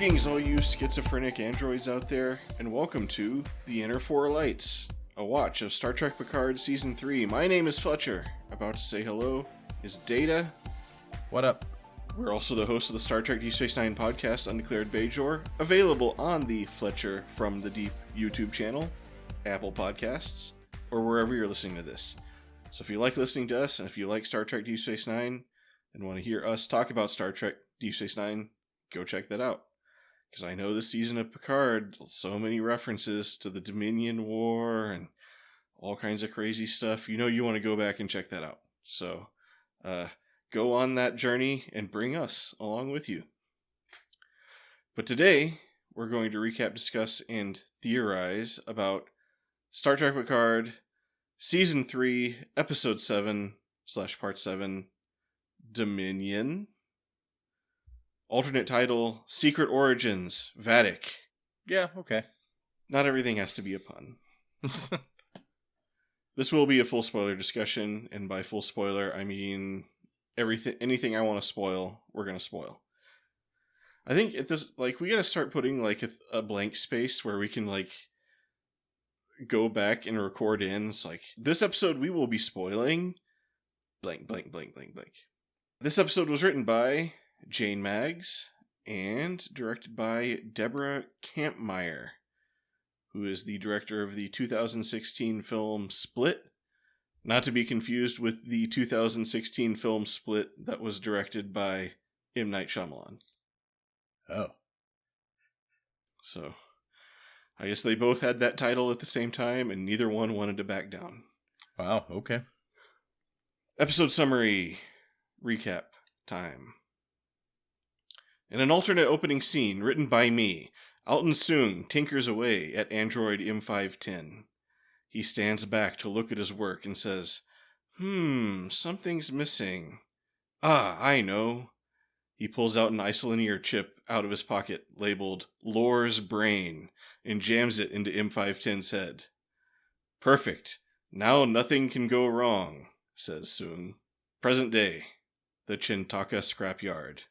Greetings, all you schizophrenic androids out there, and welcome to The Inner Four Lights, a watch of Star Trek Picard Season 3. My name is Fletcher. About to say hello is Data. What up? We're also the host of the Star Trek Deep Space Nine podcast, Undeclared Bajor, available on the Fletcher from the Deep YouTube channel, Apple Podcasts, or wherever you're listening to this. So if you like listening to us, and if you like Star Trek Deep Space Nine, and want to hear us talk about Star Trek Deep Space Nine, go check that out. Because I know this season of Picard, so many references to the Dominion War and all kinds of crazy stuff. You know you want to go back and check that out. So go on that journey and bring us along with you. But today, we're going to recap, discuss, and theorize about Star Trek Picard Season 3, Episode 7/Part 7, Dominion. Alternate title, Secret Origins, Werq. Yeah, okay. Not everything has to be a pun. This will be a full spoiler discussion, and by full spoiler, I mean anything I want to spoil, we're going to spoil. I think at this, we got to start putting, a blank space where we can, go back and record in. It's this episode we will be spoiling blank, blank, blank, blank, blank. This episode was written by Jane Maggs and directed by Deborah Kampmeier, who is the director of the 2016 film Split, not to be confused with the 2016 film Split that was directed by M. Night Shyamalan. Oh. So, I guess they both had that title at the same time, and neither one wanted to back down. Wow, okay. Episode summary, recap time. In an alternate opening scene written by me, Alton Soong tinkers away at android M510. He stands back to look at his work and says, something's missing. Ah, I know. He pulls out an isolinear chip out of his pocket, labeled Lore's Brain, and jams it into M510's head. Perfect. Now nothing can go wrong, says Soong. Present day. The Chintaka scrapyard.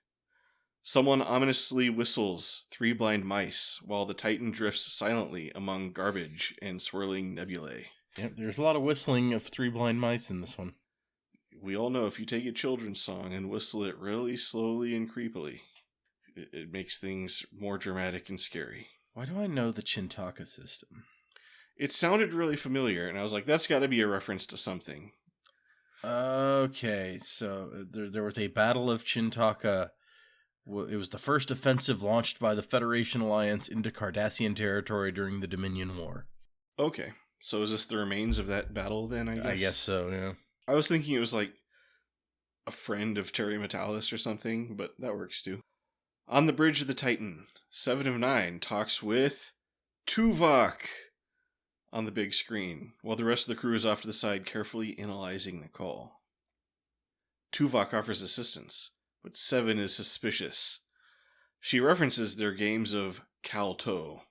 Someone ominously whistles Three Blind Mice while the Titan drifts silently among garbage and swirling nebulae. Yep, there's a lot of whistling of Three Blind Mice in this one. We all know if you take a children's song and whistle it really slowly and creepily, it makes things more dramatic and scary. Why do I know the Chintaka system? It sounded really familiar, and I was like, that's got to be a reference to something. Okay, so there was a Battle of Chintaka. It was the first offensive launched by the Federation Alliance into Cardassian territory during the Dominion War. Okay, so is this the remains of that battle then, I guess? I guess so, yeah. I was thinking it was a friend of Terry Metalis or something, but that works too. On the bridge of the Titan, 7 of 9 talks with Tuvok on the big screen, while the rest of the crew is off to the side carefully analyzing the call. Tuvok offers assistance, but 7 is suspicious. She references their games of Calto.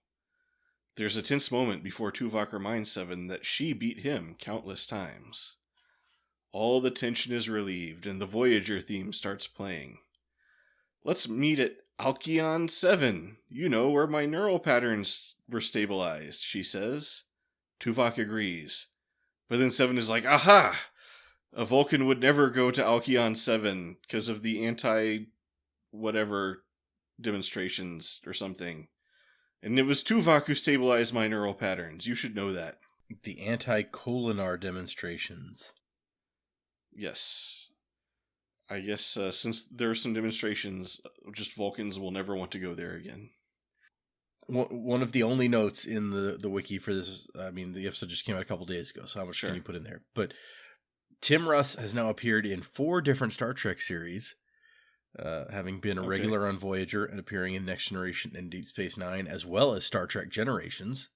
There's a tense moment before Tuvok reminds 7 that she beat him countless times. All the tension is relieved, and the Voyager theme starts playing. Let's meet at Alkion 7. You know, where my neural patterns were stabilized, she says. Tuvok agrees. But then 7 is like, aha! A Vulcan would never go to Alkion 7 because of the anti-whatever demonstrations or something. And it was Tuvok who stabilized my neural patterns. You should know that. The anti-Kolinar demonstrations. Yes. I guess since there are some demonstrations, just Vulcans will never want to go there again. One of the only notes in the wiki for this, the episode just came out a couple days ago, so how much can you put in there? But Tim Russ has now appeared in 4 different Star Trek series, having been a regular on Voyager and appearing in Next Generation and Deep Space Nine, as well as Star Trek Generations.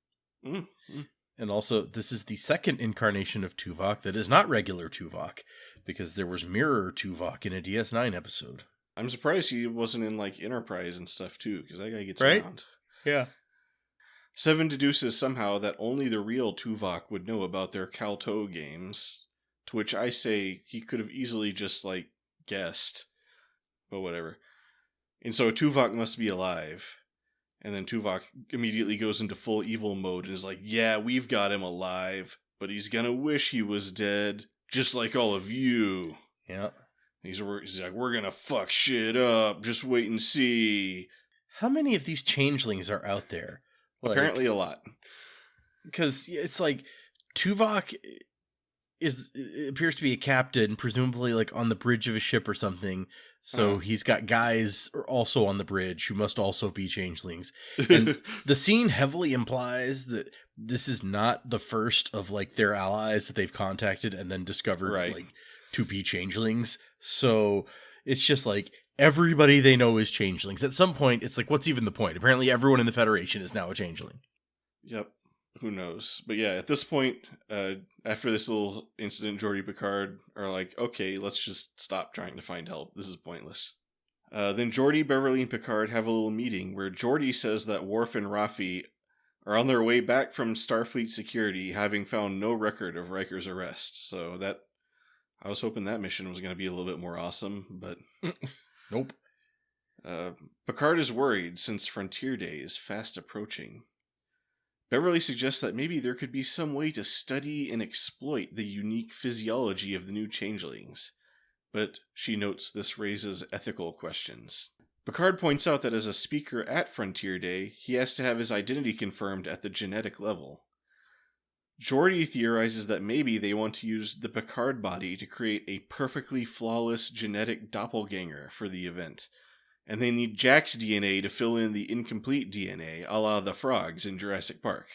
And also, this is the second incarnation of Tuvok that is not regular Tuvok, because there was Mirror Tuvok in a DS9 episode. I'm surprised he wasn't in Enterprise and stuff too, because that guy gets around. Yeah. 7 deduces somehow that only the real Tuvok would know about their Calto games, to which I say he could have easily just guessed, but whatever. And so Tuvok must be alive. And then Tuvok immediately goes into full evil mode and is like, yeah, we've got him alive, but he's gonna wish he was dead, just like all of you. Yeah. He's like, we're gonna fuck shit up, just wait and see. How many of these changelings are out there? Apparently a lot. Because it's like, Tuvok appears to be a captain, presumably like on the bridge of a ship or something. So he's got guys also on the bridge who must also be changelings. And the scene heavily implies that this is not the first of like their allies that they've contacted and then discovered like to be changelings. So it's just like everybody they know is changelings. At some point, it's like, what's even the point? Apparently everyone in the Federation is now a changeling. Yep. Who knows? But yeah, at this point, after this little incident, Geordi and Picard are like, okay, let's just stop trying to find help. This is pointless. Then Geordi, Beverly, and Picard have a little meeting where Geordi says that Worf and Raffi are on their way back from Starfleet security, having found no record of Riker's arrest. So that, I was hoping that mission was going to be a little bit more awesome, but nope. Picard is worried since Frontier Day is fast approaching. Beverly suggests that maybe there could be some way to study and exploit the unique physiology of the new changelings, but she notes this raises ethical questions. Picard points out that as a speaker at Frontier Day, he has to have his identity confirmed at the genetic level. Geordi theorizes that maybe they want to use the Picard body to create a perfectly flawless genetic doppelganger for the event, and they need Jack's DNA to fill in the incomplete DNA, a la the frogs in Jurassic Park.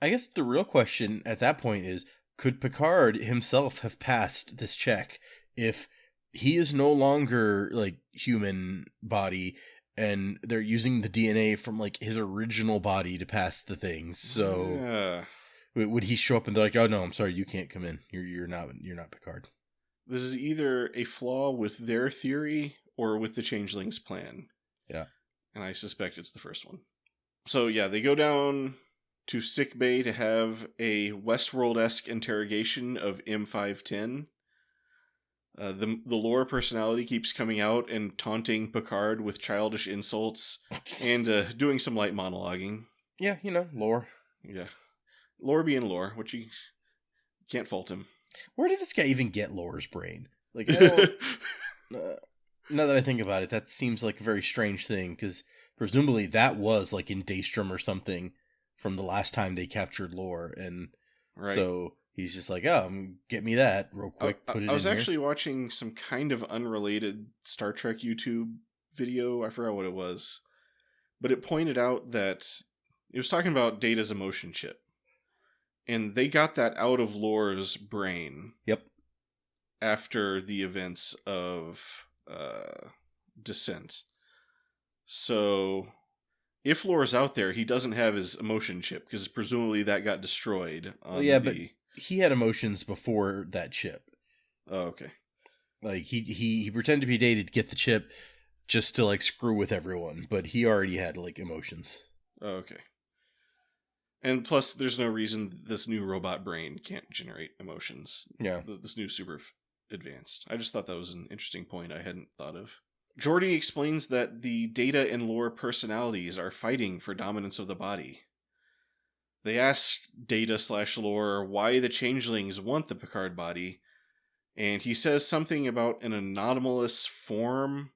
I guess the real question at that point is, could Picard himself have passed this check if he is no longer, like, human body, and they're using the DNA from, like, his original body to pass the things? So, would he show up and they're like, oh, no, I'm sorry, you can't come in. You're not Picard. This is either a flaw with their theory or with the changelings' plan. Yeah. And I suspect it's the first one. So yeah, they go down to sickbay to have a Westworld-esque interrogation of M510. The lore personality keeps coming out and taunting Picard with childish insults and doing some light monologuing. Yeah, lore. Yeah. Lore being lore, which you can't fault him. Where did this guy even get Lore's brain? Like, I don't... now that I think about it, that seems like a very strange thing, because presumably that was like in Daystrom or something from the last time they captured Lore, and so he's just like, oh, get me that real quick. I was actually watching some kind of unrelated Star Trek YouTube video. I forgot what it was, but it pointed out that it was talking about Data's emotion chip, and they got that out of Lore's brain. Yep. After the events of Descent. So if Lore's out there, he doesn't have his emotion chip because presumably that got destroyed. But he had emotions before that chip. Oh, okay. Like he pretended to be Data to get the chip just to like screw with everyone, but he already had like emotions. Oh, okay. And plus, there's no reason this new robot brain can't generate emotions. Yeah. This new super advanced. I just thought that was an interesting point I hadn't thought of. Geordi explains that the Data and Lore personalities are fighting for dominance of the body. They ask Data/Lore why the changelings want the Picard body, and he says something about an anomalous form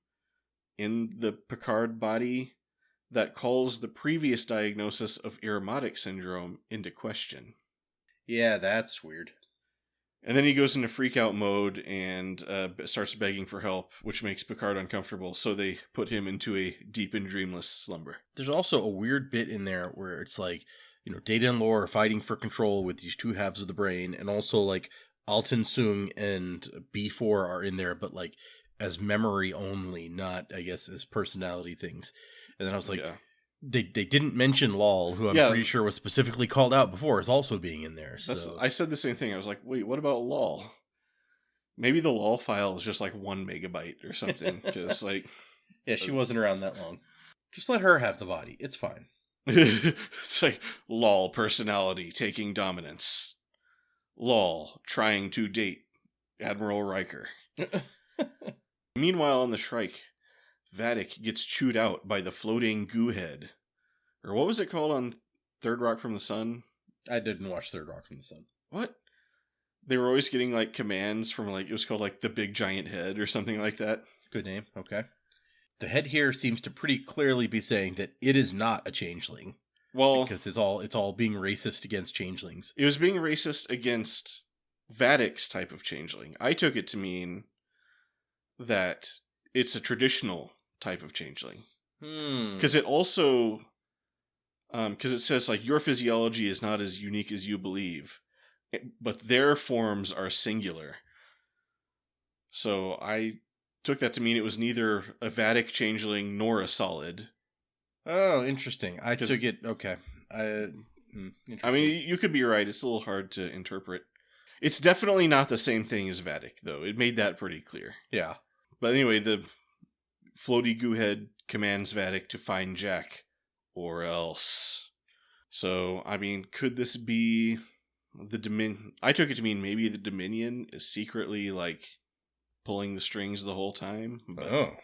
in the Picard body that calls the previous diagnosis of Irumodic syndrome into question. Yeah, that's weird. And then he goes into freak-out mode and starts begging for help, which makes Picard uncomfortable, so they put him into a deep and dreamless slumber. There's also a weird bit in there where it's like, Data and Lore are fighting for control with these two halves of the brain, and also, like, Altan Sung and B4 are in there, but, like, as memory only, not, I guess, as personality things. And then I was like... Yeah. They didn't mention Lol, who I'm pretty sure was specifically called out before as also being in there. So I said the same thing. I was like, wait, what about Lol? Maybe the Lol file is just like 1 megabyte or something. Because yeah, she wasn't around that long. Just let her have the body. It's fine. It's like Lol personality taking dominance. Lol trying to date Admiral Riker. Meanwhile, on the Shrike, Vatic gets chewed out by the floating goo head. Or what was it called on Third Rock from the Sun? I didn't watch Third Rock from the Sun. What? They were always getting like commands from like, it was called like the Big Giant Head or something like that. Good name. Okay. The head here seems to pretty clearly be saying that it is not a changeling. Well, because it's all being racist against changelings. It was being racist against Werq's type of changeling. I took it to mean that it's a traditional type of changeling. Because it also, because it says like your physiology is not as unique as you believe, but their forms are singular. So I took that to mean it was neither a Werq changeling nor a solid. Oh, interesting. I took it. Okay. I mean, you could be right. It's a little hard to interpret. It's definitely not the same thing as Werq, though. It made that pretty clear. Yeah. But anyway, the floaty goo head commands Werq to find Jack, or else. So, I mean, could this be the Dominion? I took it to mean maybe the Dominion is secretly, like, pulling the strings the whole time. But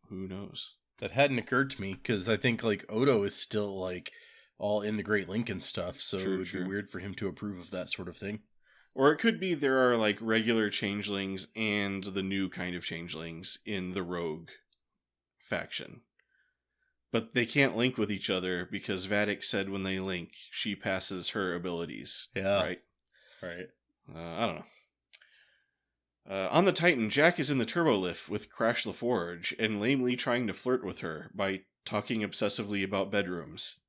who knows? That hadn't occurred to me, because I think, like, Odo is still, like, all in the Great Lincoln stuff, so it would be weird for him to approve of that sort of thing. Or it could be there are, like, regular changelings and the new kind of changelings in the Rogue faction. But they can't link with each other because Werq said when they link, she passes her abilities. Yeah. Right? Right. I don't know. On the Titan, Jack is in the turbolift with Crash LaForge and lamely trying to flirt with her by talking obsessively about bedrooms.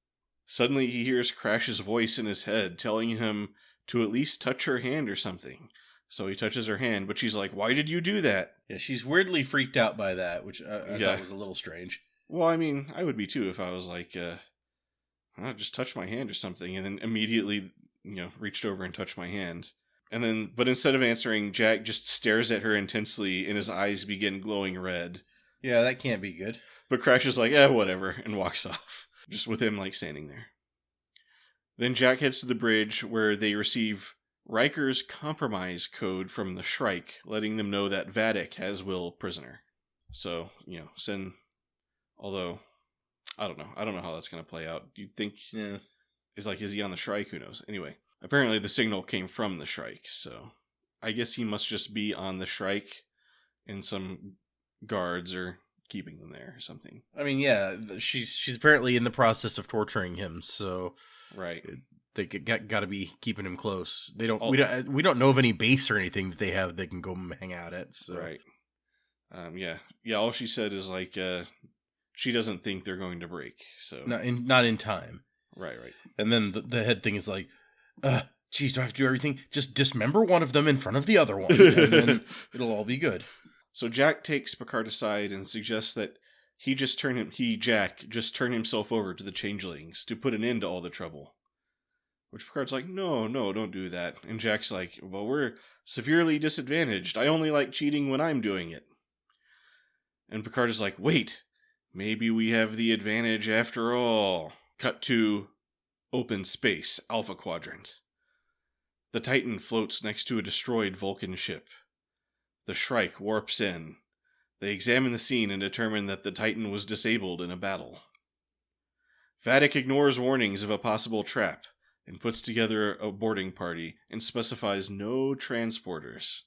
Suddenly he hears Crash's voice in his head telling him to at least touch her hand or something. So he touches her hand, but she's like, "Why did you do that?" Yeah, she's weirdly freaked out by that, which I thought was a little strange. Well, I mean, I would be too if I was like, just touch my hand or something, and then immediately, reached over and touched my hand. And then, but instead of answering, Jack just stares at her intensely and his eyes begin glowing red. Yeah, that can't be good. But Crash is like, whatever, and walks off. Just with him, like, standing there. Then Jack heads to the bridge where they receive Riker's compromise code from the Shrike, letting them know that Werq has Will prisoner. So, send... Although, I don't know. I don't know how that's going to play out. You'd think... Yeah. Is he on the Shrike? Who knows? Anyway. Apparently the signal came from the Shrike, so I guess he must just be on the Shrike and some guards are keeping them there or something. I mean, yeah, she's apparently in the process of torturing him, so right. They got to be keeping him close. We don't know of any base or anything that they have they can go hang out at. So. Right. Yeah. All she said is like she doesn't think they're going to break. So not in time. Right. And then the head thing is like, geez, do I have to do everything? Just dismember one of them in front of the other one, and then it'll all be good. So Jack takes Picard aside and suggests that Jack just turn himself over to the changelings to put an end to all the trouble. Which Picard's like, no, don't do that. And Jack's like, well, we're severely disadvantaged. I only like cheating when I'm doing it. And Picard is like, wait, maybe we have the advantage after all. Cut to open space, Alpha Quadrant. The Titan floats next to a destroyed Vulcan ship. The Shrike warps in. They examine the scene and determine that the Titan was disabled in a battle. Werq ignores warnings of a possible trap and puts together a boarding party and specifies no transporters,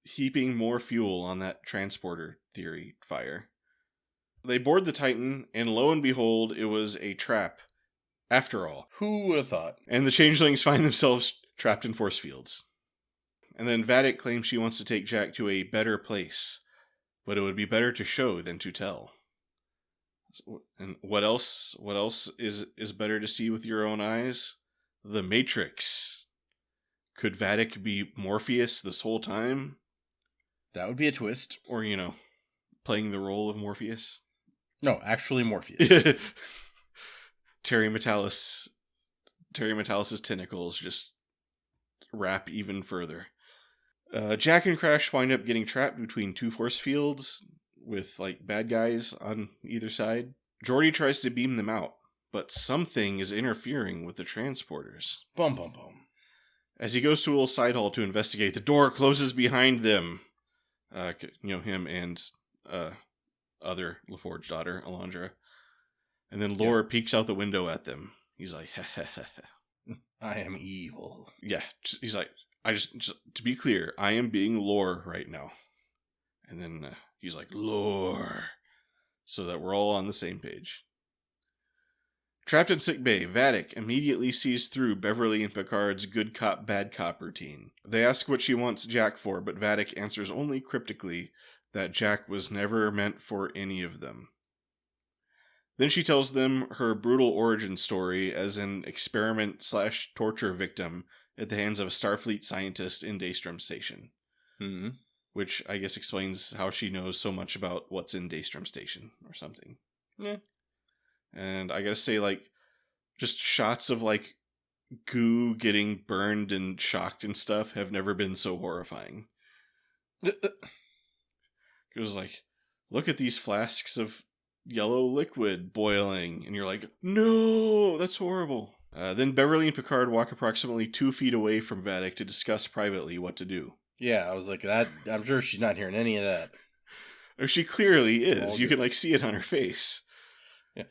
heaping more fuel on that transporter theory fire. They board the Titan, and lo and behold, it was a trap. After all. Who would have thought? And the changelings find themselves trapped in force fields. And then Werq claims she wants to take Jack to a better place, but it would be better to show than to tell. And what else is better to see with your own eyes? The Matrix. Could Werq be Morpheus this whole time? That would be a twist. Or, playing the role of Morpheus? No, actually Morpheus. Terry Metalis' tentacles just wrap even further. Jack and Crash wind up getting trapped between two force fields with like bad guys on either side. Geordi tries to beam them out, but something is interfering with the transporters. Bum bum bum. As he goes to a little side hall to investigate, the door closes behind them. Him and other LaForge daughter, Alondra. And then Lore peeks out the window at them. He's like, I am evil. Yeah, he's like, just to be clear, I am being Lore right now. And then he's like, Lore. So that we're all on the same page. Trapped in sickbay, Werq immediately sees through Beverly and Picard's good cop, bad cop routine. They ask what she wants Jack for, but Werq answers only cryptically that Jack was never meant for any of them. Then she tells them her brutal origin story as an experiment/torture victim at the hands of a Starfleet scientist in Daystrom Station. Mm-hmm. Which I guess explains how she knows so much about what's in Daystrom Station or something. Yeah. And I gotta say, like, just shots of, like, goo getting burned and shocked and stuff have never been so horrifying. It was like, look at these flasks of yellow liquid boiling. And you're like, no, that's horrible. Then Beverly and Picard walk approximately 2 feet away from Werq to discuss privately what to do. Yeah, I was like, that. I'm sure she's not hearing any of that. Or she clearly is. You can, like, see it on her face. Yeah.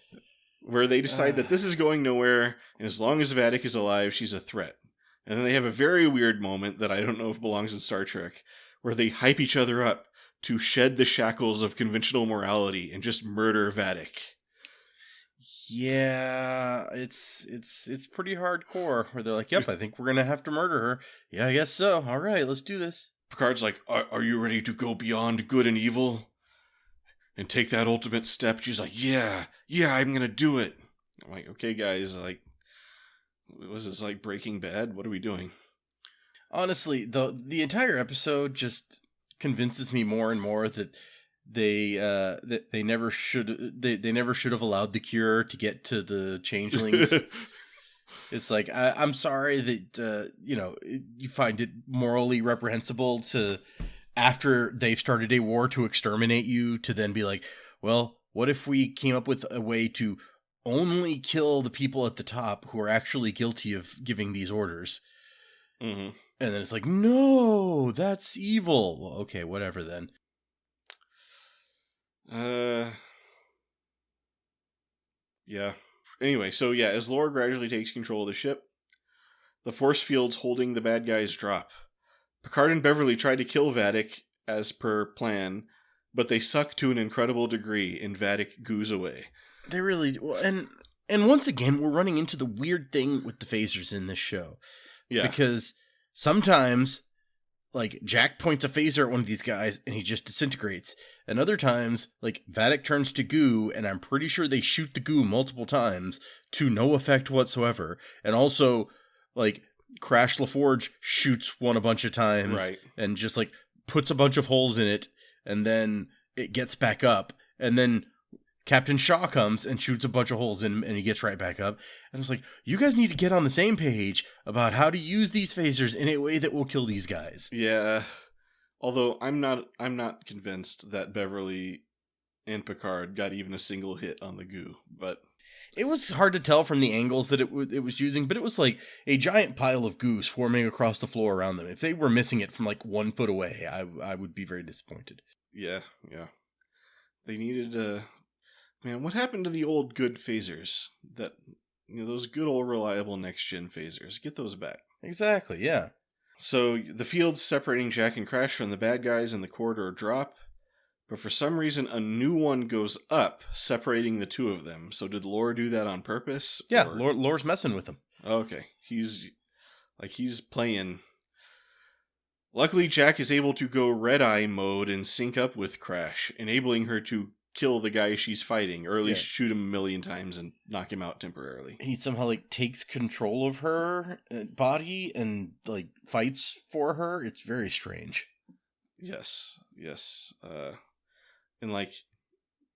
Where they decide that this is going nowhere, and as long as Werq is alive, she's a threat. And then they have a very weird moment that I don't know if it belongs in Star Trek, where they hype each other up to shed the shackles of conventional morality and just murder Werq. Yeah, it's pretty hardcore. Where they're like, "Yep, I think we're gonna have to murder her." Yeah, I guess so. All right, let's do this. Picard's like, "Are you ready to go beyond good and evil and take that ultimate step?" She's like, "Yeah, I'm gonna do it." I'm like, "Okay, guys, like, was this like Breaking Bad? What are we doing?" Honestly, the entire episode just convinces me more and more that they never should have allowed the cure to get to the changelings. It's like, I'm sorry that you find it morally reprehensible to, after they've started a war to exterminate you, to then be like, well, what if we came up with a way to only kill the people at the top who are actually guilty of giving these orders? Mm-hmm. And then it's like, no, that's evil. Well, okay, whatever then. Yeah. Anyway, so yeah, as Lore gradually takes control of the ship, the force fields holding the bad guys drop. Picard and Beverly try to kill Werq as per plan, but they suck to an incredible degree, and Werq goos away. They really do. And once again, we're running into the weird thing with the phasers in this show. Yeah. Because sometimes, like, Jack points a phaser at one of these guys and he just disintegrates. And other times, like, Werq turns to goo, and I'm pretty sure they shoot the goo multiple times to no effect whatsoever. And also, like, Crash LaForge shoots one a bunch of times, right, and just, like, puts a bunch of holes in it, and then it gets back up. And then Captain Shaw comes and shoots a bunch of holes in him, and he gets right back up. And I was like, you guys need to get on the same page about how to use these phasers in a way that will kill these guys. Yeah. Although I'm not convinced that Beverly and Picard got even a single hit on the goo, but it was hard to tell from the angles that it was using, but it was like a giant pile of goose forming across the floor around them. If they were missing it from like 1 foot away, I would be very disappointed. Yeah. They needed man, what happened to the old good phasers? That, those good old reliable next gen phasers. Get those back. Exactly, yeah. So the fields separating Jack and Crash from the bad guys in the corridor drop, but for some reason a new one goes up, separating the two of them. So did Lore do that on purpose? Yeah, Lore's messing with them. Okay. He's playing. Luckily, Jack is able to go red-eye mode and sync up with Crash, enabling her to kill the guy she's fighting, or at least shoot him 1,000,000 times and knock him out temporarily. He somehow like takes control of her body and like fights for her. It's very strange. Yes. And like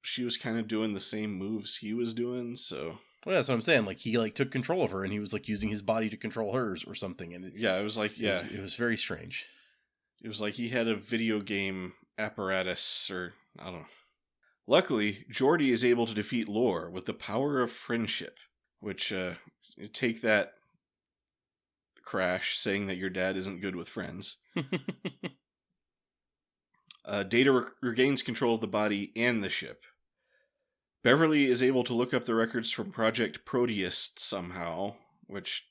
she was kind of doing the same moves he was doing, so well, that's what I'm saying. Like he like took control of her and he was like using his body to control hers or something. And it was like it was very strange. It was like he had a video game apparatus, or I don't know. Luckily, Geordi is able to defeat Lore with the power of friendship, which, take that, Crash, saying that your dad isn't good with friends. Data regains control of the body and the ship. Beverly is able to look up the records from Project Proteus somehow, which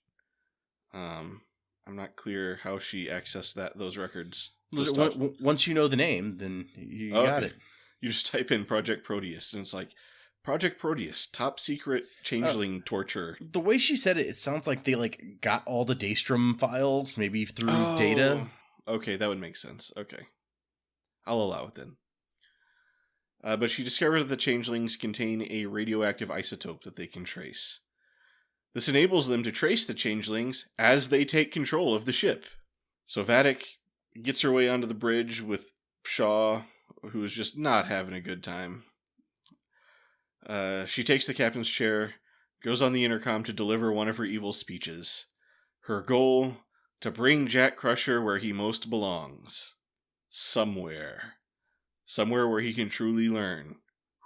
I'm not clear how she accessed those records. Once you know the name, then you got it. You just type in Project Proteus, and it's like, Project Proteus, top secret changeling torture. The way she said it, it sounds like they got all the Daystrom files, maybe through data. Okay, that would make sense. Okay. I'll allow it then. But she discovered that the changelings contain a radioactive isotope that they can trace. This enables them to trace the changelings as they take control of the ship. So Werq gets her way onto the bridge with Shaw, who is just not having a good time. She takes the captain's chair, goes on the intercom to deliver one of her evil speeches. Her goal, to bring Jack Crusher where he most belongs. Somewhere. Somewhere where he can truly learn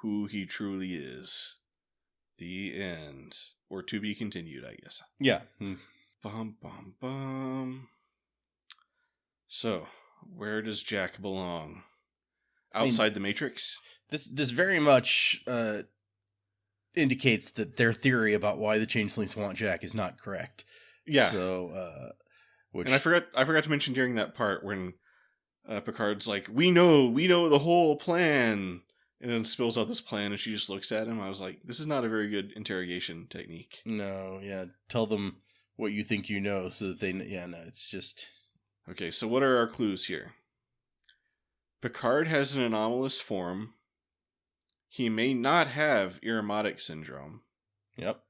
who he truly is. The end. Or to be continued, I guess. Yeah. Bum, bum, bum. So, where does Jack belong? Outside the Matrix? This very much indicates that their theory about why the changelings want Jack is not correct. Yeah. So, and I forgot to mention during that part when Picard's like, we know the whole plan, and then spills out this plan, and she just looks at him. I was like, this is not a very good interrogation technique. No, yeah. Tell them what you think you know, so that they. Yeah, no, it's just. Okay, so what are our clues here? Picard has an anomalous form. He may not have Irumodic syndrome. Yep.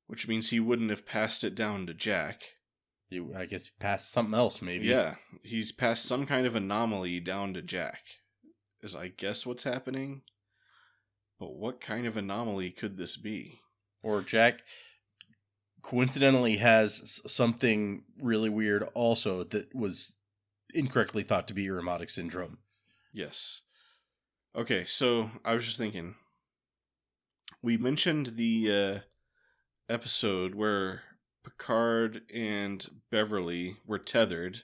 Which means he wouldn't have passed it down to Jack. I guess passed something else, maybe. Yeah, he's passed some kind of anomaly down to Jack, is I guess what's happening. But what kind of anomaly could this be? Or Jack coincidentally has something really weird also that was incorrectly thought to be Irumodic syndrome. Yes. Okay, so I was just thinking. We mentioned the episode where Picard and Beverly were tethered.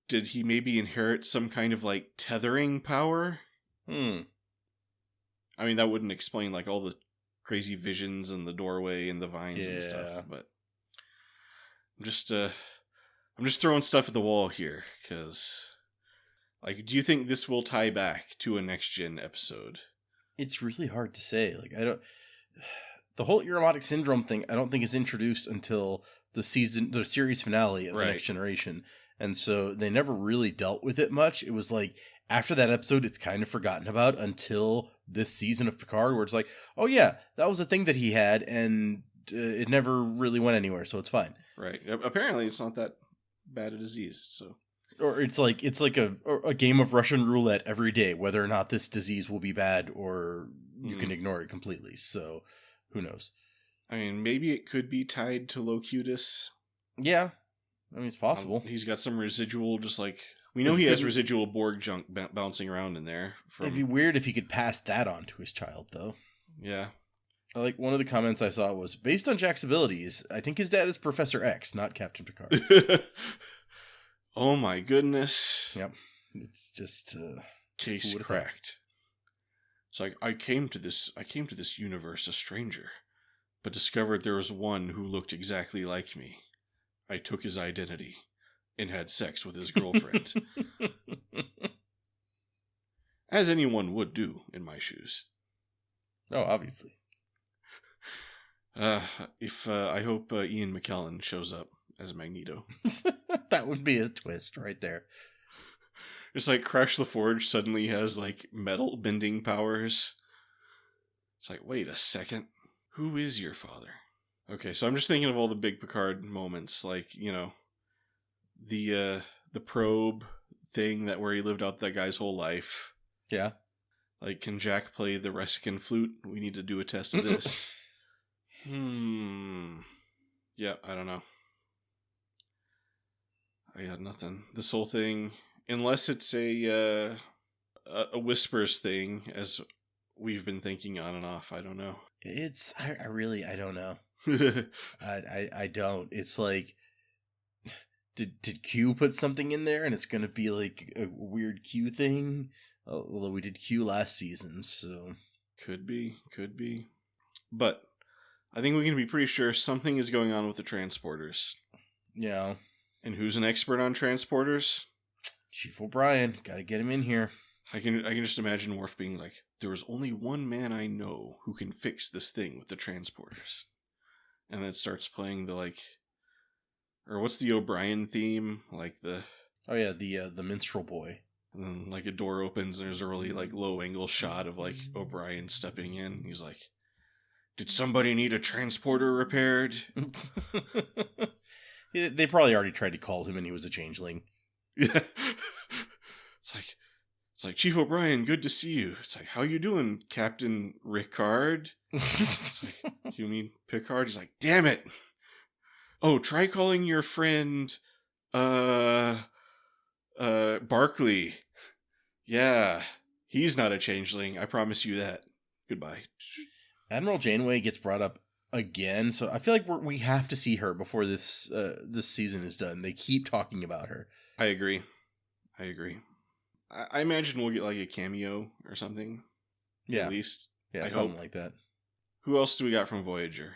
Did he maybe inherit some kind of tethering power? I mean, that wouldn't explain all the crazy visions and the doorway and the vines and stuff, but I'm just throwing stuff at the wall here, because do you think this will tie back to a next gen episode? It's really hard to say. The whole Irumodic syndrome thing, I don't think is introduced until the series finale of the Next Generation. And so they never really dealt with it much. It was after that episode, it's kind of forgotten about until this season of Picard, where it's oh yeah, that was a thing that he had, and it never really went anywhere, so it's fine. Right. Apparently, it's not that bad a disease, so. Or it's a game of Russian roulette every day, whether or not this disease will be bad, or you can ignore it completely. So, who knows? I mean, maybe it could be tied to Locutus. Yeah. I mean, it's possible. He's got some residual, we know he has residual Borg junk bouncing around in there. It'd be weird if he could pass that on to his child, though. Yeah. One of the comments I saw was, based on Jack's abilities, I think his dad is Professor X, not Captain Picard. Oh my goodness. Yep. It's just case cracked. It's I came to this universe a stranger, but discovered there was one who looked exactly like me. I took his identity and had sex with his girlfriend. As anyone would do in my shoes. Oh, obviously. I hope Ian McKellen shows up as Magneto. That would be a twist right there. It's Crash the Forge suddenly has metal bending powers. It's wait a second. Who is your father? Okay, so I'm just thinking of all the big Picard moments, the probe thing where he lived out that guy's whole life. Yeah. Can Jack play the Resican flute? We need to do a test of this. Yeah, I don't know. I got nothing. This whole thing, unless it's a Whispers thing, as we've been thinking on and off, I don't know. I don't know. I don't. It's did Q put something in there and it's going to be a weird Q thing? Although we did Q last season, so. Could be. But I think we can be pretty sure something is going on with the transporters. Yeah. And who's an expert on transporters? Chief O'Brien. Gotta get him in here. I can just imagine Worf being like, there is only one man I know who can fix this thing with the transporters. And then it starts playing the like, or what's the O'Brien theme? Like the... Oh yeah, the minstrel boy. And then like a door opens and there's a really like low angle shot of like O'Brien stepping in. He's like, did somebody need a transporter repaired? They probably already tried to call him and he was a changeling. Yeah. It's like, Chief O'Brien, good to see you. It's like, how you doing, Captain Ricard? It's like, you mean Picard? He's like, damn it. Oh, try calling your friend, Barkley. Yeah, he's not a changeling. I promise you that. Goodbye. Admiral Janeway gets brought up again, so I feel like we have to see her before this season is done. They keep talking about her. I agree. I imagine we'll get like a cameo or something. Yeah. At least. Yeah, I something hope. like that. Who else do we got from Voyager?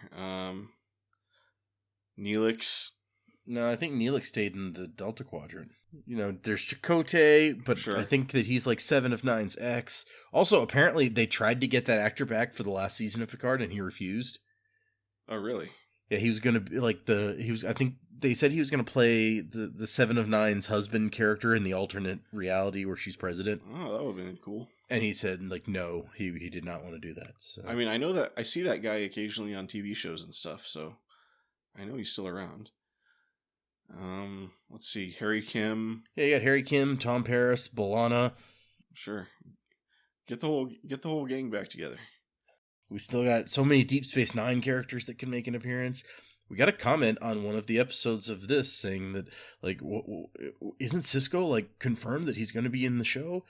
Neelix. No, I think Neelix stayed in the Delta Quadrant. You know, there's Chakotay, but sure. I think that he's like 7 of 9's ex. Also, apparently, they tried to get that actor back for the last season of Picard, and he refused. Oh, really? Yeah, he was going to be like I think they said he was going to play the 7 of 9's husband character in the alternate reality where she's president. Oh, that would have been cool. And he said, like, no, he did not want to do that. So. I mean, I know that I see that guy occasionally on TV shows and stuff, so I know he's still around. Let's see, Harry Kim. Yeah, you got Harry Kim, Tom Paris, B'Elanna. Sure. Get the whole gang back together. We still got so many Deep Space Nine characters that can make an appearance. We got a comment on one of the episodes of this saying that, like, isn't Sisko, like, confirmed that he's going to be in the show?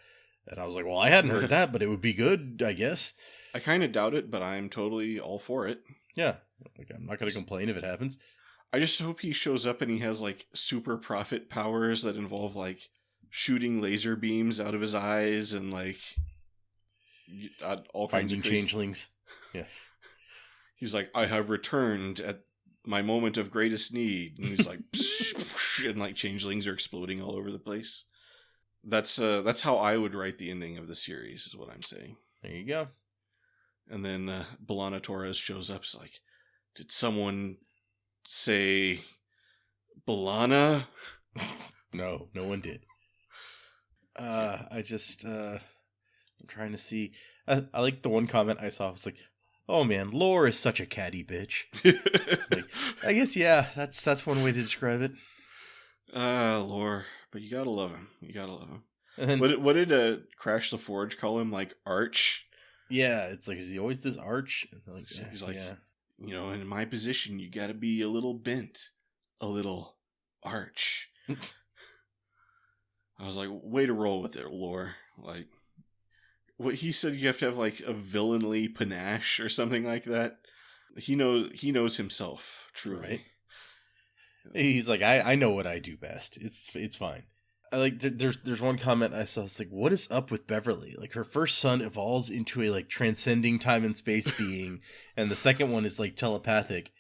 And I was like, well, I hadn't heard that, but it would be good, I guess. I kind of doubt it, but I'm totally all for it. Yeah. Like, I'm not going to complain if it happens. I just hope he shows up and he has, like, super prophet powers that involve, like, shooting laser beams out of his eyes and, like, all kinds of crazy... changelings. Yeah. He's like, I have returned at my moment of greatest need. And he's like, and, like, changelings are exploding all over the place. That's how I would write the ending of the series, is what I'm saying. There you go. And then B'Elanna Torres shows up. It's like, did someone say B'Elanna? No one did. I just I'm trying to see. I like the one comment I saw. It was like, oh man, Lore is such a catty bitch. Like, I guess yeah, that's one way to describe it. Lore, but you gotta love him. And then, what did Crash the Forge call him? Like Arch? Yeah, it's like, is he always this Arch? Like, he's like, yeah. You know, in my position, you gotta be a little bent, a little arch. I was like, way to roll with it, Lore. Like, what he said, you have to have like a villainly panache or something like that. He knows himself, truly. Right? He's like, I know what I do best. It's fine. I like there's one comment I saw. It's like, what is up with Beverly? Like, her first son evolves into a like transcending time and space being, and the second one is like telepathic.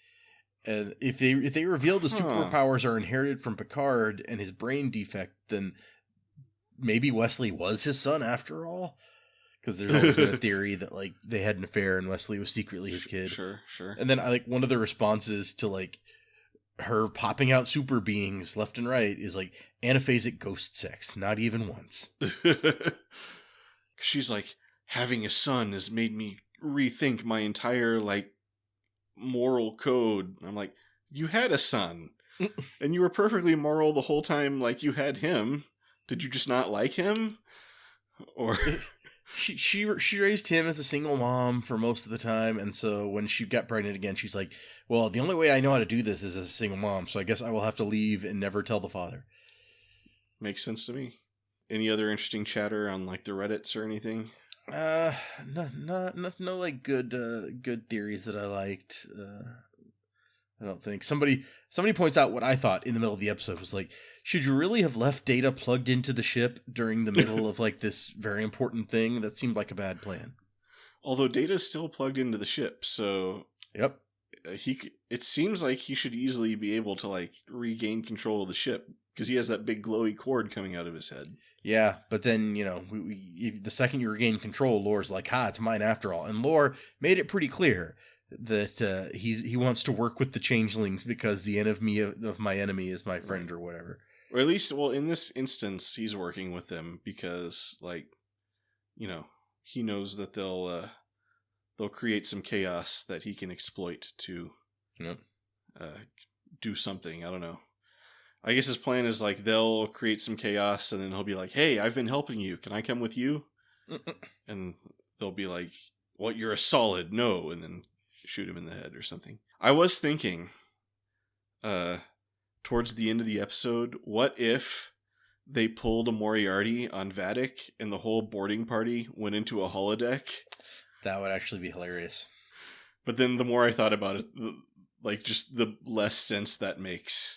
And if they reveal the superpowers are inherited from Picard and his brain defect, then maybe Wesley was his son after all. Because there's always been a theory that like they had an affair and Wesley was secretly his kid. Sure. And then I like one of the responses to like her popping out super beings left and right is like anaphasic ghost sex, not even once. She's like, having a son has made me rethink my entire like moral code. I'm like, you had a son and you were perfectly moral the whole time. Like, you had him. Did you just not like him? Or she raised him as a single mom for most of the time, and so when she got pregnant again, she's like, well, the only way I know how to do this is as a single mom, so I guess I will have to leave and never tell the father. Makes sense to me. Any other interesting chatter on like the Reddits or anything? No like good theories that I liked. I don't think. Somebody points out what I thought in the middle of the episode was like, should you really have left Data plugged into the ship during the middle of like this very important thing? That seemed like a bad plan. Although Data's still plugged into the ship, so yep, it seems like he should easily be able to like regain control of the ship because he has that big glowy cord coming out of his head. Yeah, but then, the second you regain control, Lore's like, it's mine after all. And Lore made it pretty clear that he wants to work with the changelings because the enemy of my enemy is my friend, or whatever. Or at least, well, in this instance, he's working with them because, like, he knows that they'll create some chaos that he can exploit to do something. I don't know. I guess his plan is like they'll create some chaos and then he'll be like, hey, I've been helping you. Can I come with you? And they'll be like, well, you're a solid no. And then shoot him in the head or something. I was thinking towards the end of the episode, what if they pulled a Moriarty on Werq and the whole boarding party went into a holodeck? That would actually be hilarious. But then the more I thought about it, just the less sense that makes.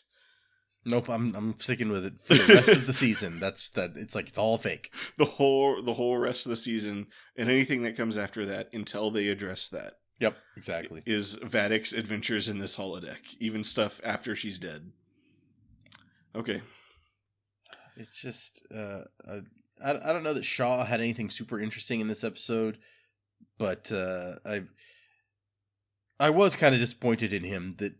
Nope, I'm sticking with it for the rest of the season. It's like it's all fake. The whole rest of the season and anything that comes after that until they address that. Yep, exactly. Is Werq's adventures in this holodeck, even stuff after she's dead. Okay. It's just I don't know that Shaw had anything super interesting in this episode, but I was kind of disappointed in him that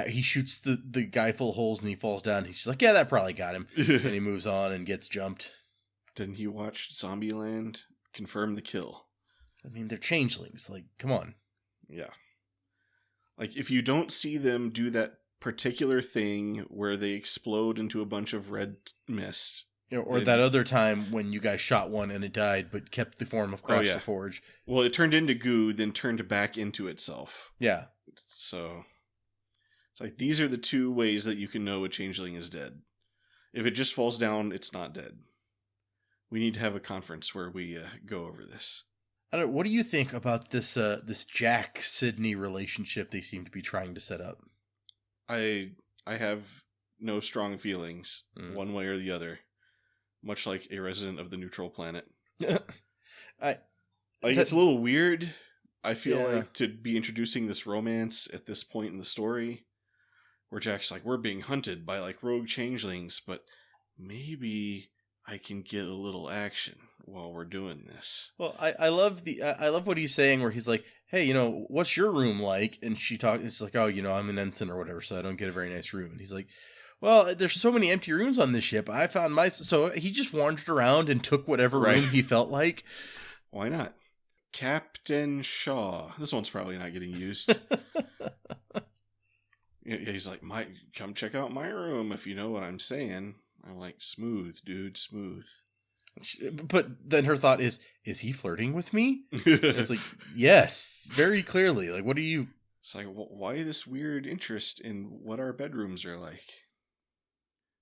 he shoots the guy full of holes and he falls down. He's just like, yeah, that probably got him. And he moves on and gets jumped. Didn't he watch Zombieland confirm the kill? I mean, they're changelings. Like, come on. Yeah. Like, if you don't see them do that particular thing where they explode into a bunch of red mist. Or that other time when you guys shot one and it died but kept the form of Crash the Forge. Well, it turned into goo, then turned back into itself. Yeah. So it's like these are the two ways that you can know a changeling is dead. If it just falls down, it's not dead. We need to have a conference where we go over this. I don't know, what do you think about this Jack-Sydney relationship they seem to be trying to set up? I have no strong feelings one way or the other. Much like a resident of the neutral planet. It's a little weird, I feel like, to be introducing this romance at this point in the story. Where Jack's like, we're being hunted by like rogue changelings, but maybe I can get a little action while we're doing this. Well, I love what he's saying where he's like, hey, what's your room like? And it's like, oh, I'm an ensign or whatever, so I don't get a very nice room. And he's like, well, there's so many empty rooms on this ship. I found so he just wandered around and took whatever room he felt like. Why not? Captain Shaw. This one's probably not getting used. He's like, come check out my room if you know what I'm saying. I'm like, smooth, dude, smooth. But then her thought is he flirting with me? It's like, yes, very clearly. Like, what are you? It's like, why this weird interest in what our bedrooms are like?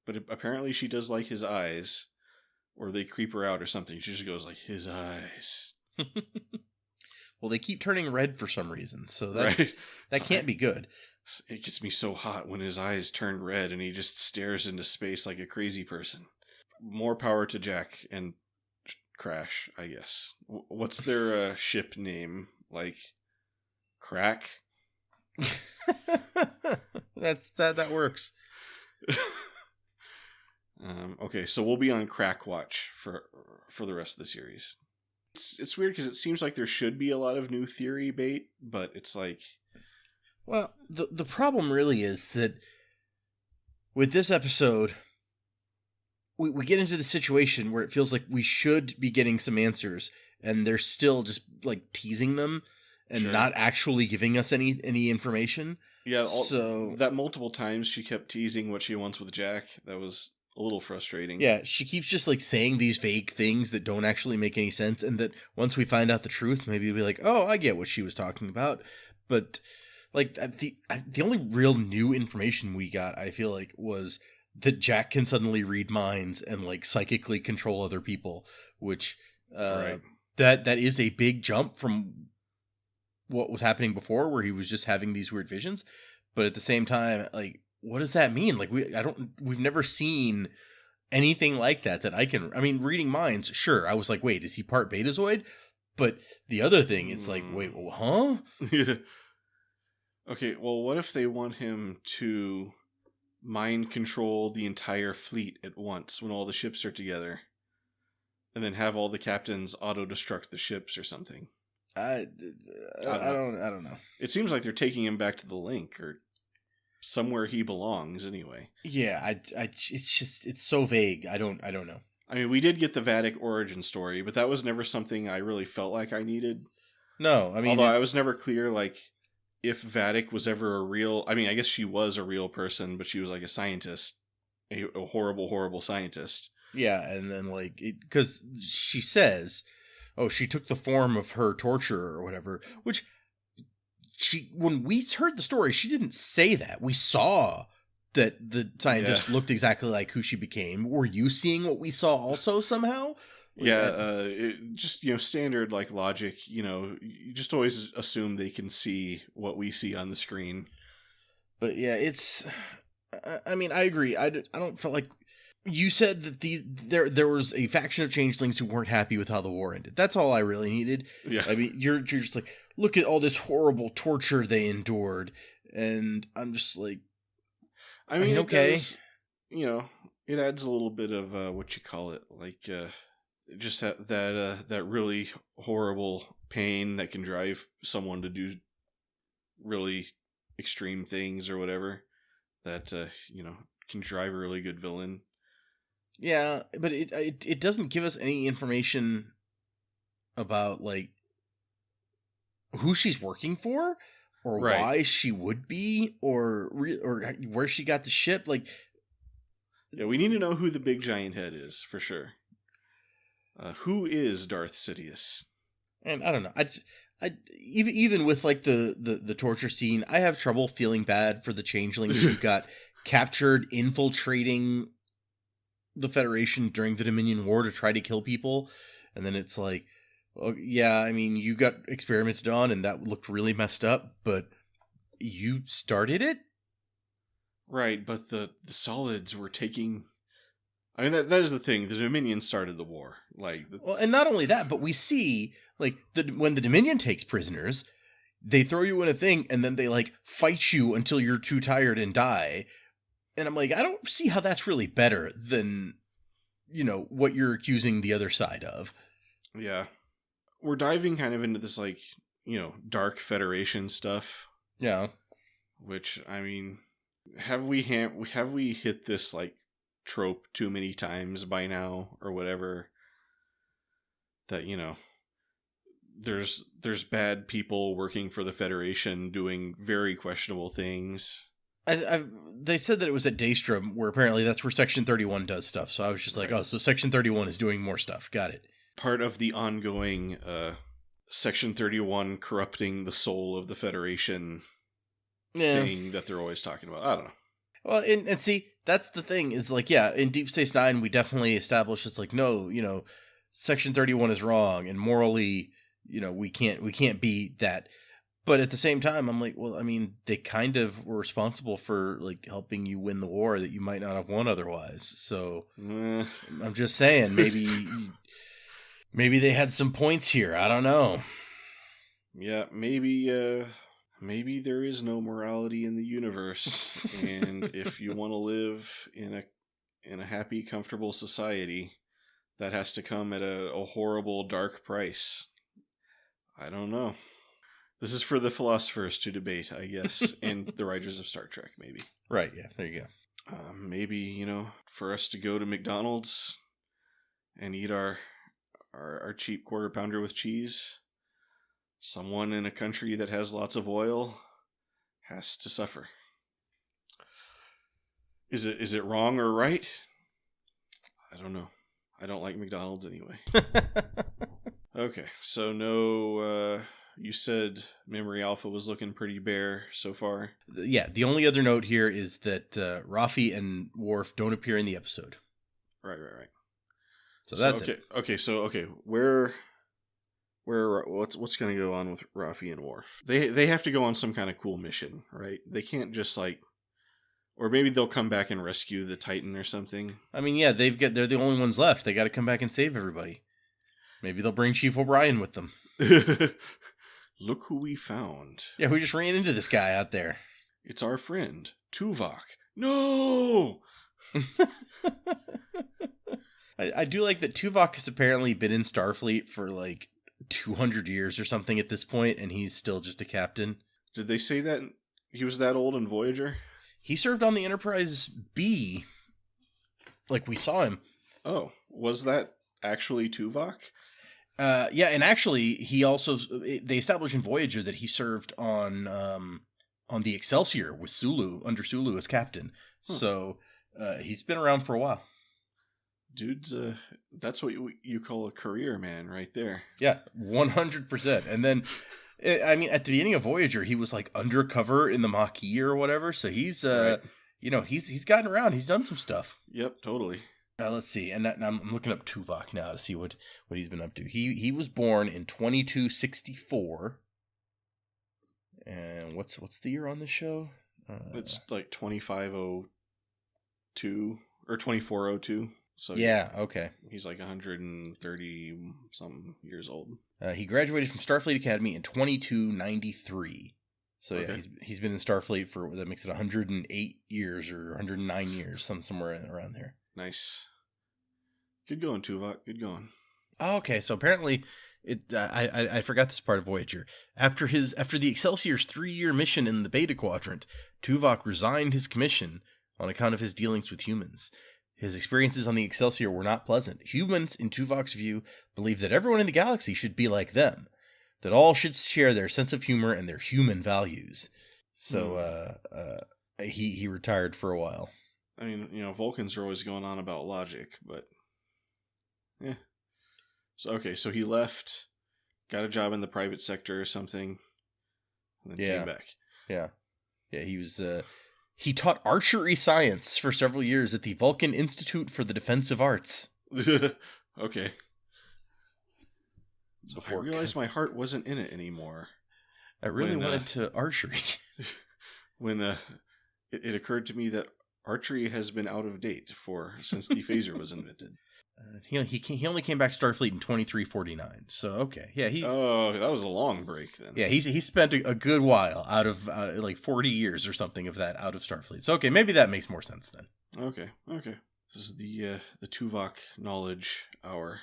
But apparently she does like his eyes, or they creep her out or something. She just goes like, his eyes. Well, they keep turning red for some reason, so that can't be good. It gets me so hot when his eyes turn red and he just stares into space like a crazy person. More power to Jack and Crash, I guess. What's their ship name? Like, Crack? That works. Okay, so we'll be on Crack Watch for the rest of the series. It's weird because it seems like there should be a lot of new theory bait, but it's like... Well, the problem really is that with this episode, we get into the situation where it feels like we should be getting some answers, and they're still just like teasing them and not actually giving us any information. Yeah, that multiple times she kept teasing what she wants with Jack. That was a little frustrating. Yeah, she keeps just like saying these vague things that don't actually make any sense, and that once we find out the truth, maybe we'll be like, oh, I get what she was talking about. But like the only real new information we got, I feel like, was that Jack can suddenly read minds and like psychically control other people, which that is a big jump from what was happening before, where he was just having these weird visions. But at the same time, like, what does that mean? Like, we've never seen anything like that I mean, reading minds, sure. I was like, wait, is he part Betazoid? But the other thing, it's like, wait, huh? Yeah. Okay, well, what if they want him to mind control the entire fleet at once when all the ships are together, and then have all the captains auto-destruct the ships or something? I don't know. It seems like they're taking him back to the Link, or somewhere he belongs anyway. Yeah, it's so vague. I don't know. I mean, we did get the Vatic origin story, but that was never something I really felt like I needed. No, I mean, although I was never clear, like, if Vatic was ever a real... I mean, I guess she was a real person, but she was like a scientist. A horrible, horrible scientist. Yeah, and then, like, because she says, oh, she took the form of her torturer or whatever, which when we heard the story, she didn't say that. We saw that the scientist looked exactly like who she became. Were you seeing what we saw also somehow? Just, standard, like, logic, you just always assume they can see what we see on the screen. But yeah, I mean, I agree. I don't feel like... You said that there was a faction of changelings who weren't happy with how the war ended. That's all I really needed. Yeah. I mean, you're just like, look at all this horrible torture they endured, and I'm just like, I mean, okay, it adds a little bit of what you call it, like just that really horrible pain that can drive someone to do really extreme things or whatever. That can drive a really good villain. Yeah, but it doesn't give us any information about, like, who she's working for, or why she would be, or where she got the ship. Like, yeah, we need to know who the big giant head is for sure. Who is Darth Sidious? And I don't know. I even with, like, the torture scene, I have trouble feeling bad for the changelings who got captured infiltrating the Federation during the Dominion War to try to kill people, and then it's like, well, yeah, I mean, you got experimented on and that looked really messed up, but you started it? Right, but the solids were taking... I mean, that is the thing. The Dominion started the war. Well, and not only that, but we see, like, when the Dominion takes prisoners, they throw you in a thing, and then they, like, fight you until you're too tired and die. And I'm like, I don't see how that's really better than, what you're accusing the other side of. Yeah. We're diving kind of into this, like, dark Federation stuff. Yeah. Which, I mean, have we hit this, like, trope too many times by now or whatever? That, there's bad people working for the Federation doing very questionable things. They said that it was at Daystrom, where apparently that's where Section 31 does stuff. So I was just like, oh, so Section 31 is doing more stuff. Got it. Part of the ongoing Section 31 corrupting the soul of the Federation thing that they're always talking about. I don't know. Well, and see, that's the thing is, like, yeah, in Deep Space Nine, we definitely established it's like, no, Section 31 is wrong, and morally, we can't be that. But at the same time, I'm like, well, I mean, they kind of were responsible for, like, helping you win the war that you might not have won otherwise. So I'm just saying, maybe they had some points here. I don't know. Yeah, maybe there is no morality in the universe, and if you want to live in a happy, comfortable society, that has to come at a horrible, dark price. I don't know. This is for the philosophers to debate, I guess, and the writers of Star Trek, maybe. Right, yeah, there you go. Maybe, for us to go to McDonald's and eat our cheap quarter pounder with cheese, someone in a country that has lots of oil has to suffer. Is it wrong or right? I don't know. I don't like McDonald's anyway. Okay, so no... you said Memory Alpha was looking pretty bare so far. Yeah, the only other note here is that Raffi and Worf don't appear in the episode. Right. So that's it. Okay, where what's going to go on with Raffi and Worf? They have to go on some kind of cool mission, right? They can't just, like... Or maybe they'll come back and rescue the Titan or something. I mean, yeah, they're the only ones left. They got to come back and save everybody. Maybe they'll bring Chief O'Brien with them. Look who we found. Yeah, we just ran into this guy out there. It's our friend, Tuvok. No! I do like that Tuvok has apparently been in Starfleet for like 200 years or something at this point, and he's still just a captain. Did they say that he was that old in Voyager? He served on the Enterprise B. Like, we saw him. Oh, was that actually Tuvok? Yeah, and actually, he also... They established in Voyager that he served on the Excelsior with Sulu, under Sulu as captain. Huh. So, he's been around for a while. Dude's, that's what you call a career man right there. Yeah, 100%. And then, I mean, at the beginning of Voyager, he was like undercover in the Maquis or whatever. So he's, right. He's gotten around. He's done some stuff. Yep, totally. Let's see. And I'm looking up Tuvok now to see what he's been up to. He was born in 2264. And what's the year on this show? It's like 2502 or 2402. So yeah, okay. He's like 130 something years old. He graduated from Starfleet Academy in 2293. So okay. Yeah, he's been in Starfleet for, that makes it 108 years or 109 years, somewhere around there. Nice. Good going, Tuvok. Good going. Oh, okay, so apparently I forgot this part of Voyager. After the Excelsior's 3-year mission in the Beta Quadrant, Tuvok resigned his commission on account of his dealings with humans. His experiences on the Excelsior were not pleasant. Humans, in Tuvok's view, believe that everyone in the galaxy should be like them, that all should share their sense of humor and their human values. So he retired for a while. I mean, Vulcans are always going on about logic, but yeah. So so he left, got a job in the private sector or something, and then came back. Yeah, he was. He taught archery science for several years at the Vulcan Institute for the Defensive Arts. Okay. So I realized my heart wasn't in it anymore. I really wanted to archery. When it occurred to me that archery has been out of date since the phaser was invented. He only came back to Starfleet in 2349. So okay, yeah, that was a long break then. Yeah, he spent a good while out of like 40 years or something of that out of Starfleet. So okay, maybe that makes more sense then. Okay. This is the Tuvok knowledge hour.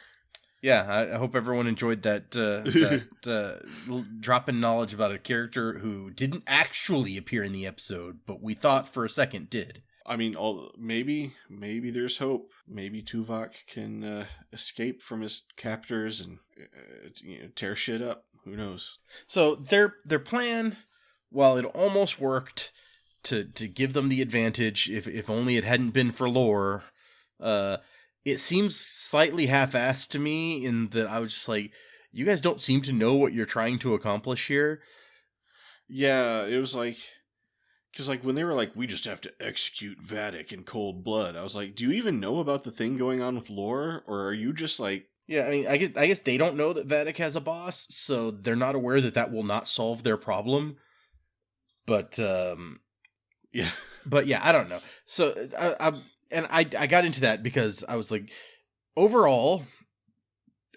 Yeah, I hope everyone enjoyed that drop in knowledge about a character who didn't actually appear in the episode, but we thought for a second did. I mean, maybe there's hope. Maybe Tuvok can escape from his captors and tear shit up. Who knows? So their plan, while it almost worked to give them the advantage, if only it hadn't been for lore, it seems slightly half-assed to me in that I was just like, you guys don't seem to know what you're trying to accomplish here. Yeah, it was like... Because, like, when they were like, we just have to execute Werq in cold blood, I was like, do you even know about the thing going on with lore? Or are you just like... Yeah, I mean, I guess they don't know that Werq has a boss, so they're not aware that will not solve their problem. But, yeah. But, yeah, I don't know. So, I got into that because I was like, overall,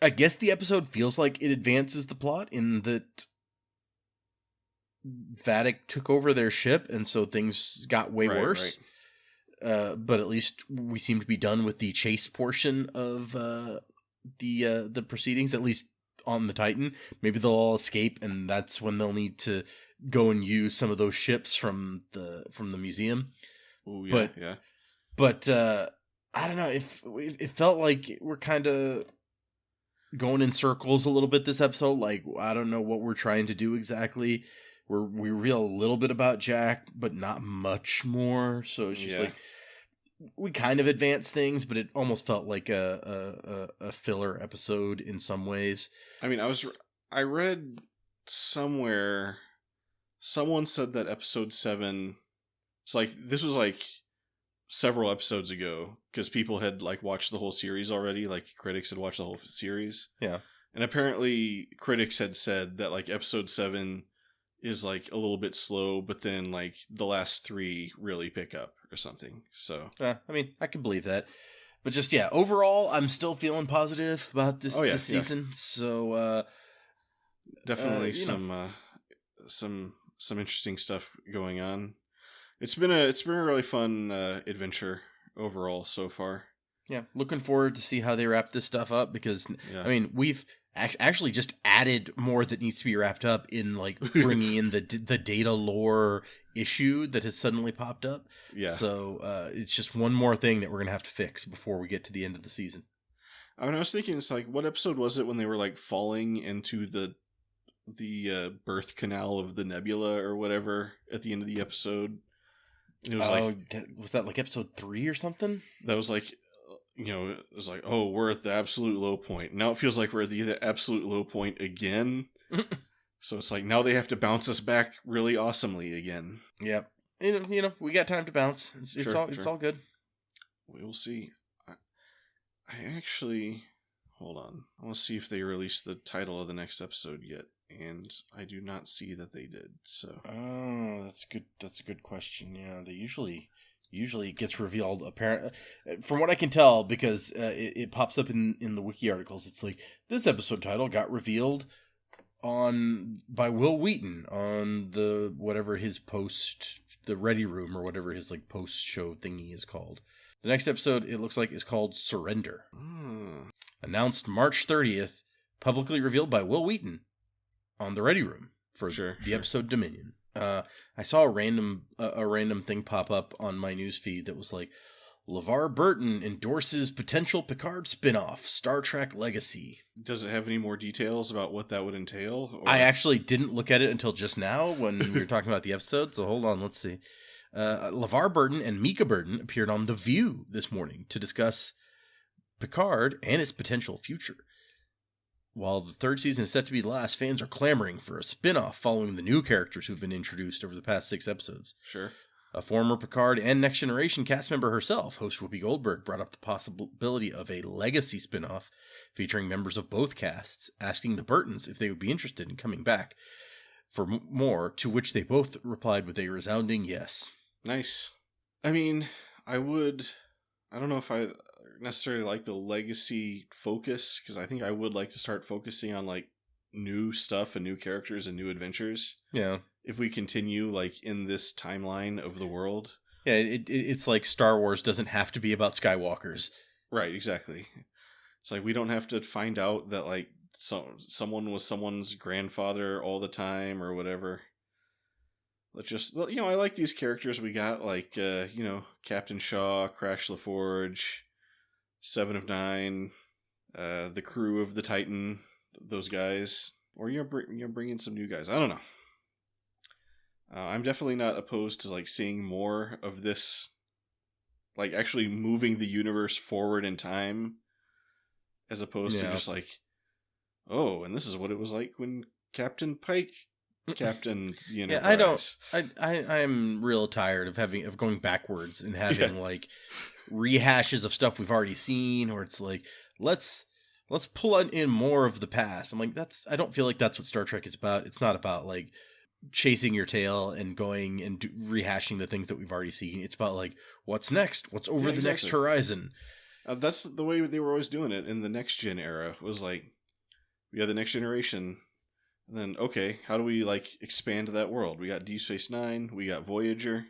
I guess the episode feels like it advances the plot in that Werq took over their ship, and so things got way worse. Right. But at least we seem to be done with the chase portion of the proceedings, at least on the Titan. Maybe they'll all escape, and that's when they'll need to go and use some of those ships from the museum. Oh yeah, But I don't know, it felt like we're kind of going in circles a little bit this episode. Like, I don't know what we're trying to do exactly. We reveal a little bit about Jack, but not much more. So it's just like we kind of advance things, but it almost felt like a filler episode in some ways. I mean, I read somewhere someone said that episode 7. It's like this was like several episodes ago because people had like watched the whole series already. Like critics had watched the whole series. Yeah, and apparently critics had said that like episode 7 is like a little bit slow, but then like the last 3 really pick up or something. So I mean, I can believe that, but just overall, I'm still feeling positive about this season. So definitely some interesting stuff going on. It's been a really fun adventure overall so far. Yeah, looking forward to see how they wrap this stuff up because I mean we've actually just added more that needs to be wrapped up in like bringing in the data lore issue that has suddenly popped up. Yeah. So it's just one more thing that we're gonna have to fix before we get to the end of the season. I mean, I was thinking, it's like, what episode was it when they were like falling into the birth canal of the nebula or whatever at the end of the episode? And it was was that like episode 3 or something? That was like, it was like, oh, we're at the absolute low point. Now it feels like we're at the absolute low point again. So it's like now they have to bounce us back really awesomely again. Yep. We got time to bounce. It's all good. We will see. I actually, hold on. I want to see if they released the title of the next episode yet, and I do not see that they did. So. Oh, that's good. That's a good question. Yeah, they usually it gets revealed. Apparently, from what I can tell, because it pops up in the wiki articles, it's like this episode title got revealed by Will Wheaton on the whatever his the Ready Room or whatever his like post show thingy is called. The next episode, it looks like, is called Surrender. Announced March 30th, publicly revealed by Will Wheaton on the Ready Room for the episode Dominion. I saw a random thing pop up on my newsfeed that was like, LeVar Burton endorses potential Picard spinoff, Star Trek Legacy. Does it have any more details about what that would entail? Or? I actually didn't look at it until just now when we were talking about the episode, so hold on, let's see. LeVar Burton and Mika Burton appeared on The View this morning to discuss Picard and its potential future. While the third season is set to be the last, fans are clamoring for a spin-off following the new characters who've been introduced over the past 6 episodes. Sure. A former Picard and Next Generation cast member herself, host Whoopi Goldberg, brought up the possibility of a legacy spin-off featuring members of both casts, asking the Burtons if they would be interested in coming back for more, to which they both replied with a resounding yes. Nice. I mean, I don't know if I necessarily like the legacy focus, because I think I would like to start focusing on like new stuff and new characters and new adventures. Yeah. If we continue like in this timeline of the world. Yeah, it's like Star Wars doesn't have to be about Skywalkers. Right, exactly. It's like we don't have to find out that like someone was someone's grandfather all the time or whatever. Let's just, I like these characters we got, like, Captain Shaw, Crash LaForge, 7 of 9, the crew of the Titan, those guys. Or, bring in some new guys. I don't know. I'm definitely not opposed to, like, seeing more of this, like, actually moving the universe forward in time, as opposed to just, like, oh, and this is what it was like when Captain Pike captained the Enterprise. I'm real tired of going backwards and having like rehashes of stuff we've already seen, or it's like let's pull in more of the past. I'm like, I don't feel like that's what Star Trek is about. It's not about like chasing your tail and going and rehashing the things that we've already seen. It's about like what's next, what's over the next horizon. That's the way they were always doing it in the Next Gen era. It was like we had the Next Generation. And then, okay, how do we, like, expand that world? We got Deep Space Nine, we got Voyager.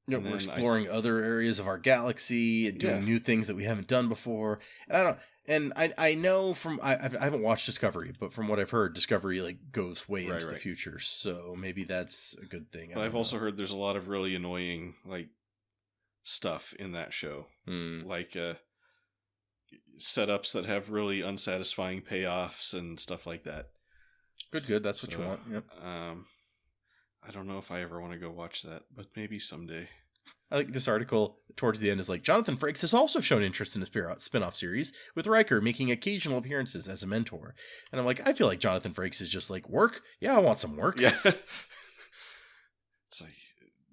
We're exploring other areas of our galaxy and doing new things that we haven't done before. And I know from, I haven't watched Discovery, but from what I've heard, Discovery, like, goes way into the future. So maybe that's a good thing. But I've also heard there's a lot of really annoying, like, stuff in that show. Like, setups that have really unsatisfying payoffs and stuff like that. Good. That's what you want. Yep. I don't know if I ever want to go watch that, but maybe someday. I think this article towards the end is like, Jonathan Frakes has also shown interest in a spin-off series, with Riker making occasional appearances as a mentor. And I'm like, I feel like Jonathan Frakes is just like, work? Yeah, I want some work. Yeah. It's like,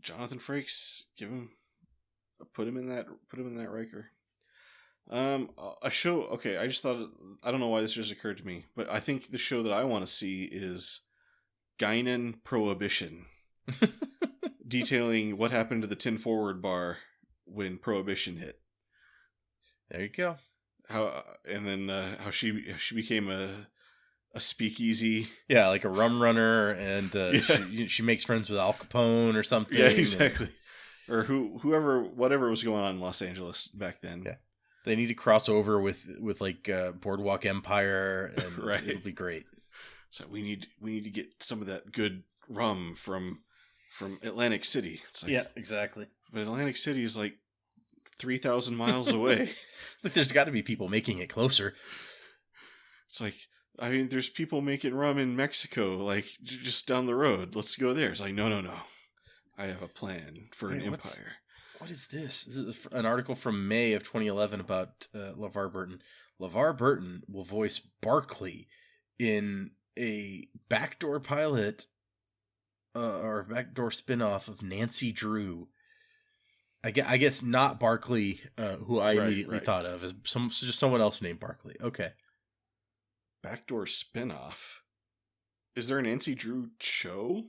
Jonathan Frakes, put him in that Riker. A show, okay, I just thought, I don't know why this just occurred to me, but I think the show that I want to see is Guinan Prohibition, detailing what happened to the 10 Forward bar when Prohibition hit. There you go. How she became a speakeasy. Yeah, like a rum runner, and she makes friends with Al Capone or something. Yeah, exactly. Or whatever was going on in Los Angeles back then. Yeah. They need to cross over with like Boardwalk Empire, and right. It'll be great. So we need to get some of that good rum from Atlantic City. It's like, yeah, exactly. But Atlantic City is like 3,000 miles away. Like, there's got to be people making it closer. It's like, I mean, there's people making rum in Mexico, like just down the road. Let's go there. It's like, no. I have a plan for an empire. What is this? This is an article from May of 2011 about LeVar Burton. LeVar Burton will voice Barclay in a backdoor pilot or backdoor spinoff of Nancy Drew. I guess not Barclay, who I immediately thought of as just someone else named Barclay. Okay. Backdoor spinoff. Is there a Nancy Drew show?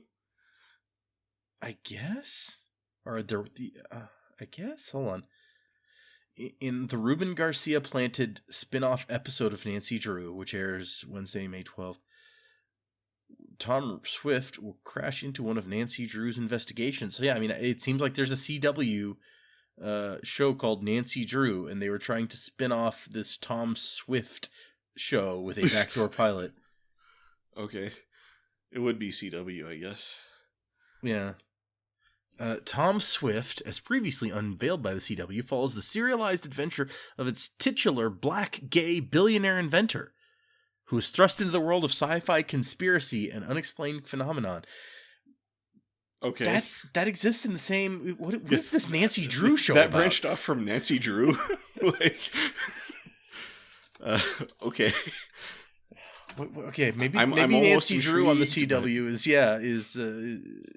I guess. Or I guess. Hold on. In the Ruben Garcia planted spin-off episode of Nancy Drew, which airs Wednesday, May 12th, Tom Swift will crash into one of Nancy Drew's investigations. So yeah, I mean, it seems like there's a CW show called Nancy Drew, and they were trying to spin off this Tom Swift show with a backdoor pilot. Okay. It would be CW, I guess. Yeah. Tom Swift, as previously unveiled by the CW, follows the serialized adventure of its titular black gay billionaire inventor, who is thrust into the world of sci-fi conspiracy and unexplained phenomenon. Okay. That exists in the same... What is this Nancy Drew show that about? branched off from Nancy Drew? Like... okay. Okay, maybe Nancy Drew on the CW is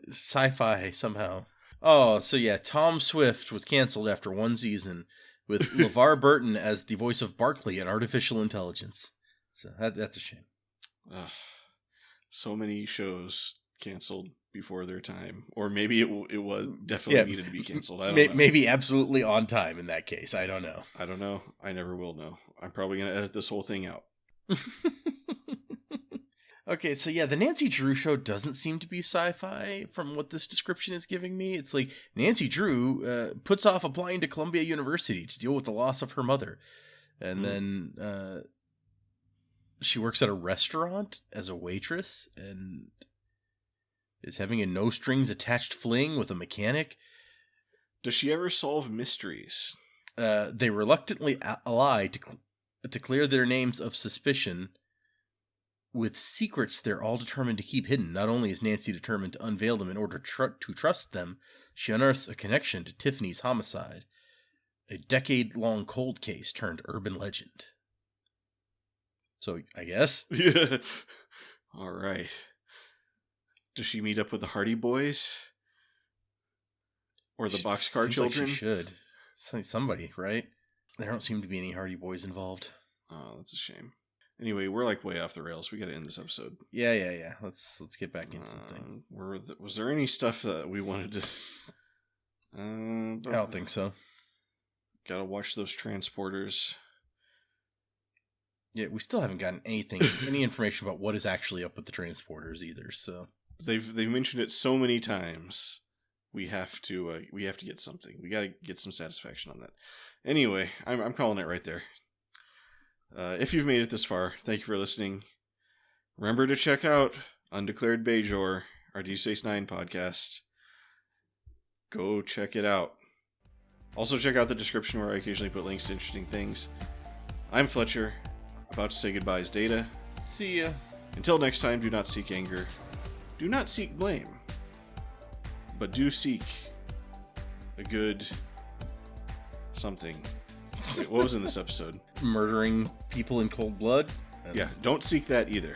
sci-fi somehow. Oh, so yeah, Tom Swift was canceled after one season with LeVar Burton as the voice of Barclay in artificial intelligence. So that's a shame. So many shows canceled before their time, or maybe it was definitely needed to be canceled. I don't know. Maybe absolutely on time in that case. I don't know. I never will know. I'm probably going to edit this whole thing out. Okay, so yeah, the Nancy Drew show doesn't seem to be sci-fi from what this description is giving me. It's like Nancy Drew puts off applying to Columbia University to deal with the loss of her mother. And then she works at a restaurant as a waitress and is having a no-strings-attached fling with a mechanic. Does she ever solve mysteries? They reluctantly ally to clear their names of suspicion with secrets they're all determined to keep hidden. Not only is Nancy determined to unveil them in order to trust them, she unearths a connection to Tiffany's homicide, a decade-long cold case turned urban legend. So, I guess. Yeah. All right. Does she meet up with the Hardy Boys? Or the Boxcar Children? Like she should. Somebody, right? There don't seem to be any Hardy Boys involved. Oh, that's a shame. Anyway, we're like way off the rails. We got to end this episode. Yeah. Let's get back into the thing. Was there any stuff that we wanted to? I don't think so. Got to watch those transporters. Yeah, we still haven't gotten any information about what is actually up with the transporters either. So they've mentioned it so many times. We have to get something. We got to get some satisfaction on that. Anyway, I'm calling it right there. If you've made it this far, thank you for listening. Remember to check out Undeclared Bajor, our Deep Space Nine podcast. Go check it out. Also check out the description where I occasionally put links to interesting things. I'm Fletcher, about to say goodbye as Data. See ya. Until next time, do not seek anger. Do not seek blame. But do seek a good something. Wait, what was in this episode? Murdering people in cold blood? Yeah, don't seek that either.